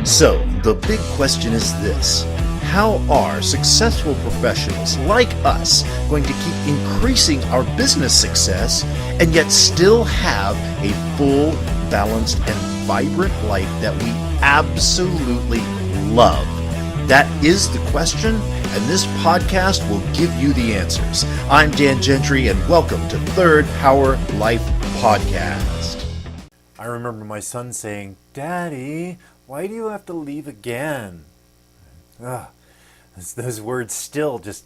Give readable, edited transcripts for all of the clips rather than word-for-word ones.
So, the big question is this: how are successful professionals like us going to keep increasing our business success and yet still have a full, balanced, and vibrant life that we absolutely love? That is the question, and this podcast will give you the answers. I'm Dan Gentry, and welcome to Third Power Life Podcast. I remember my son saying, "Daddy, why do you have to leave again?" Those words still just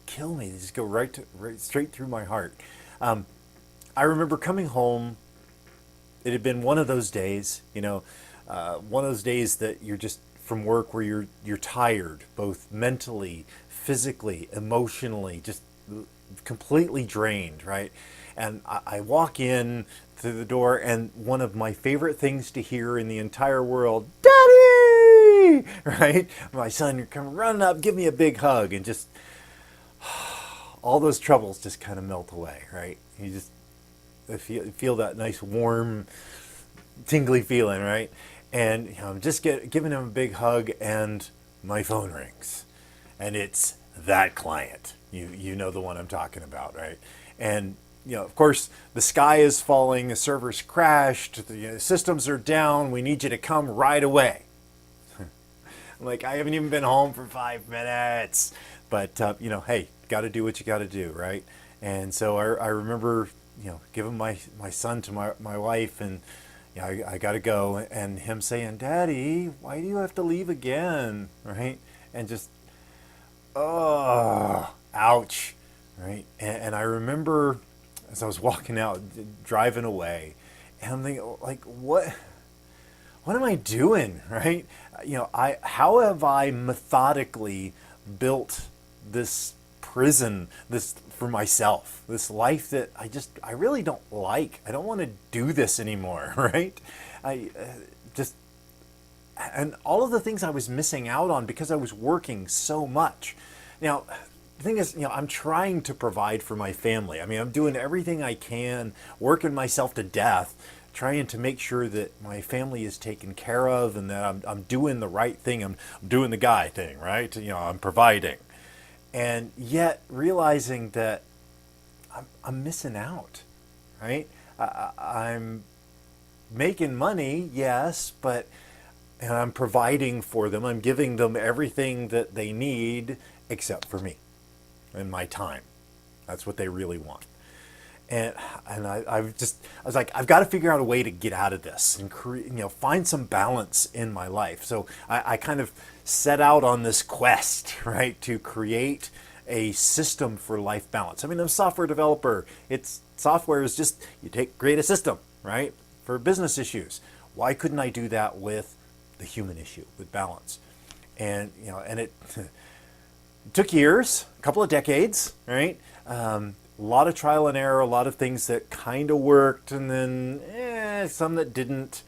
kill me. They just go right straight through my heart. I remember coming home. It had been one of those days, one of those days that you're just from work where you're tired, both mentally, physically, emotionally, just completely drained, right? And I walk in through the door, and one of my favorite things to hear in the entire world, "Daddy!" Right? My son, you're coming running up, give me a big hug, and just all those troubles just kind of melt away, right? You just feel that nice, warm, tingly feeling, right? And I'm just giving him a big hug, and my phone rings, and it's that client. You know the one I'm talking about, right? And of course, the sky is falling, the server's crashed, the systems are down, we need you to come right away. I'm like, I haven't even been home for 5 minutes. But, hey, got to do what you got to do, right? And so I remember, giving my son to my wife, and I got to go, and him saying, "Daddy, why do you have to leave again?" Right? And just, ouch, right? And I remember as I was walking out, driving away, and I'm thinking, like, what am I doing, right? How have I methodically built this prison, this for myself, this life that I really don't like. I don't want to do this anymore, right? And all of the things I was missing out on because I was working so much. Now, the thing is, I'm trying to provide for my family. I mean, I'm doing everything I can, working myself to death, trying to make sure that my family is taken care of and that I'm doing the right thing. I'm doing the guy thing, right? I'm providing. And yet realizing that I'm missing out, right? I'm making money, yes, and I'm providing for them. I'm giving them everything that they need except for me and my time. That's what they really want. And I was like, I've got to figure out a way to get out of this and find some balance in my life. So I kind of set out on this quest, right, to create a system for life balance. I mean, I'm a software developer. Software is just, create a system, right, for business issues. Why couldn't I do that with the human issue, with balance? And, and it took years, a couple of decades, right? A lot of trial and error, a lot of things that kind of worked, and then some that didn't,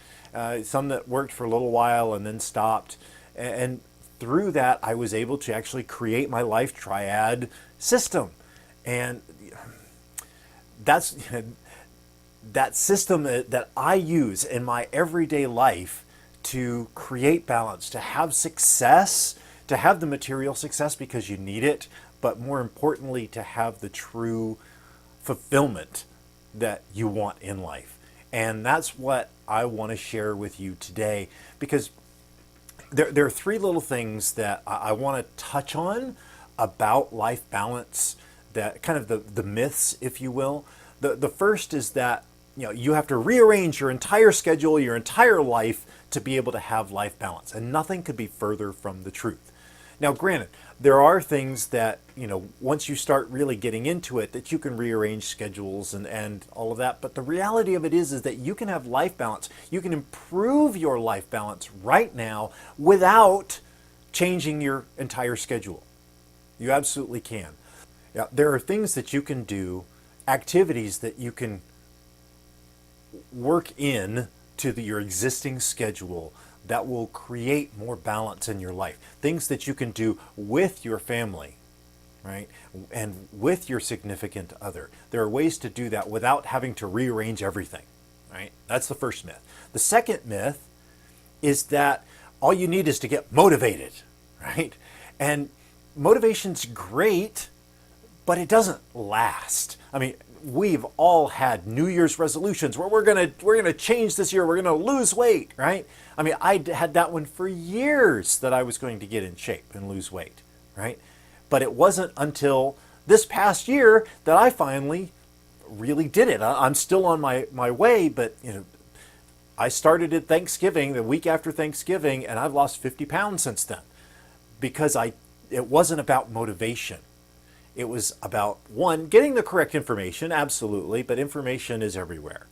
some that worked for a little while and then stopped. And through that, I was able to actually create my life triad system. And that's that system that I use in my everyday life to create balance, to have success, to have the material success because you need it, but more importantly, to have the true fulfillment that you want in life. And that's what I want to share with you today, because there are three little things that I want to touch on about life balance, that kind of the myths, if you will. The first is that you have to rearrange your entire schedule, your entire life to be able to have life balance, and nothing could be further from the truth. Now, granted, there are things that, once you start really getting into it, that you can rearrange schedules and all of that. But the reality of it is that you can have life balance. You can improve your life balance right now without changing your entire schedule. You absolutely can. Yeah, there are things that you can do, activities that you can work in to your existing schedule that will create more balance in your life. Things that you can do with your family, right? And with your significant other. There are ways to do that without having to rearrange everything, right? That's the first myth. The second myth is that all you need is to get motivated, right? And motivation's great, but it doesn't last. I mean, we've all had New Year's resolutions where we're gonna change this year, we're gonna lose weight, right? I mean, I had that one for years, that I was going to get in shape and lose weight, right? But it wasn't until this past year that I finally really did it. I'm still on my way, but I started at Thanksgiving, the week after Thanksgiving, and I've lost 50 pounds since then, because it wasn't about motivation. It was about, one, getting the correct information, absolutely, but information is everywhere.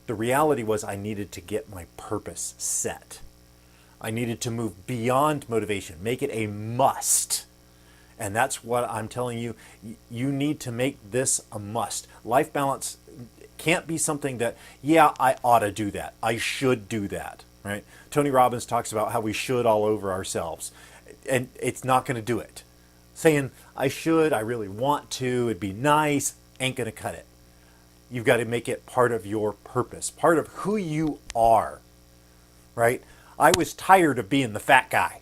The reality was I needed to get my purpose set. I needed to move beyond motivation, make it a must. And that's what I'm telling you. You need to make this a must. Life balance can't be something that, yeah, I ought to do that. I should do that, right? Tony Robbins talks about how we should all over ourselves, and it's not going to do it. Saying, I should, I really want to, it'd be nice, ain't going to cut it. You've got to make it part of your purpose, part of who you are, right? I was tired of being the fat guy,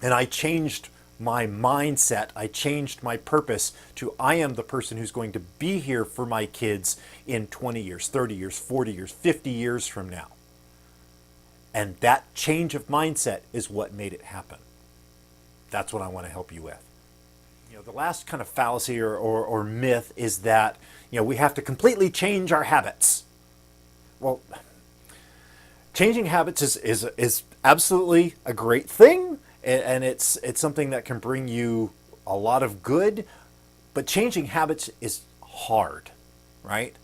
and I changed my mindset. I changed my purpose to, I am the person who's going to be here for my kids in 20 years, 30 years, 40 years, 50 years from now. And that change of mindset is what made it happen. That's what I want to help you with. The last kind of fallacy or myth is that we have to completely change our habits. Well, changing habits is absolutely a great thing, and it's something that can bring you a lot of good, but changing habits is hard, right?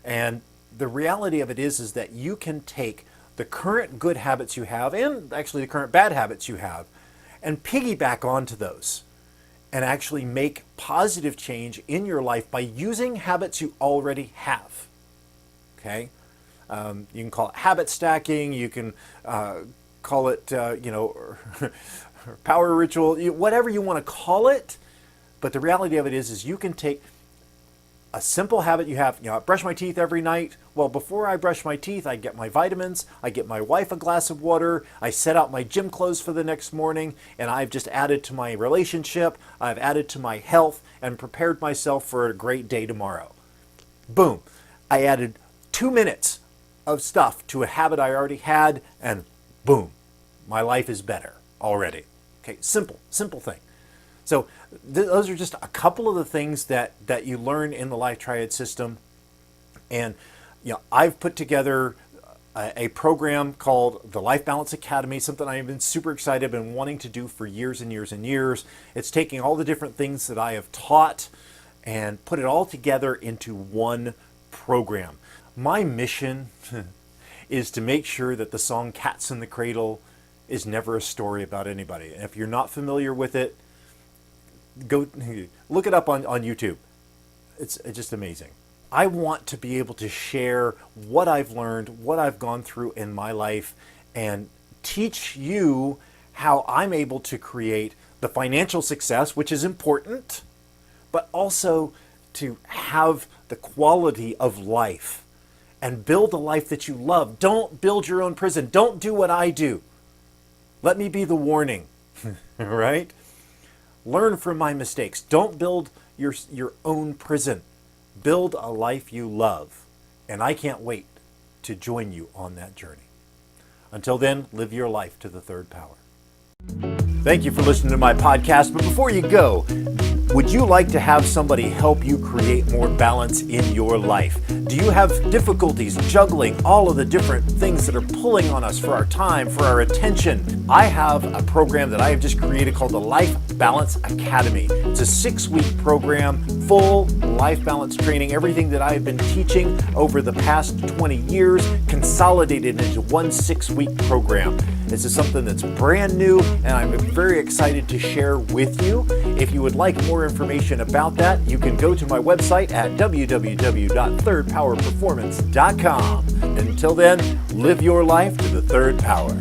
And the reality of it is that you can take the current good habits you have, and actually the current bad habits you have, and piggyback onto those and actually make positive change in your life by using habits you already have. Okay? You can call it habit stacking, you can call it, power ritual, whatever you want to call it. But the reality of it is you can take a simple habit you have. I brush my teeth every night. Well, before I brush my teeth, I get my vitamins, I get my wife a glass of water, I set out my gym clothes for the next morning, and I've just added to my relationship, I've added to my health, and prepared myself for a great day tomorrow. Boom. I added 2 minutes of stuff to a habit I already had, and boom, my life is better already. Okay, simple thing. So those are just a couple of the things that you learn in the Life Triad system. And I've put together a program called the Life Balance Academy, something I've been super excited, been wanting to do for years and years and years. It's taking all the different things that I have taught and put it all together into one program. My mission is to make sure that the song Cats in the Cradle is never a story about anybody. And if you're not familiar with it, go look it up on YouTube. It's just amazing. I want to be able to share what I've learned, what I've gone through in my life, and teach you how I'm able to create the financial success, which is important, but also to have the quality of life and build a life that you love. Don't build your own prison. Don't do what I do. Let me be the warning, right? Learn from my mistakes. Don't build your own prison. Build a life you love. And I can't wait to join you on that journey. Until then, live your life to the third power. Thank you for listening to my podcast. But before you go, would you like to have somebody help you create more balance in your life? Do you have difficulties juggling all of the different things that are pulling on us for our time, for our attention? I have a program that I have just created called the Life Balance Academy. It's a 6-week program, full life balance training, everything that I have been teaching over the past 20 years, consolidated into one 6-week program. This is something that's brand new, and I'm very excited to share with you. If you would like more information about that, you can go to my website at www.thirdpowerperformance.com. Until then, live your life to the third power.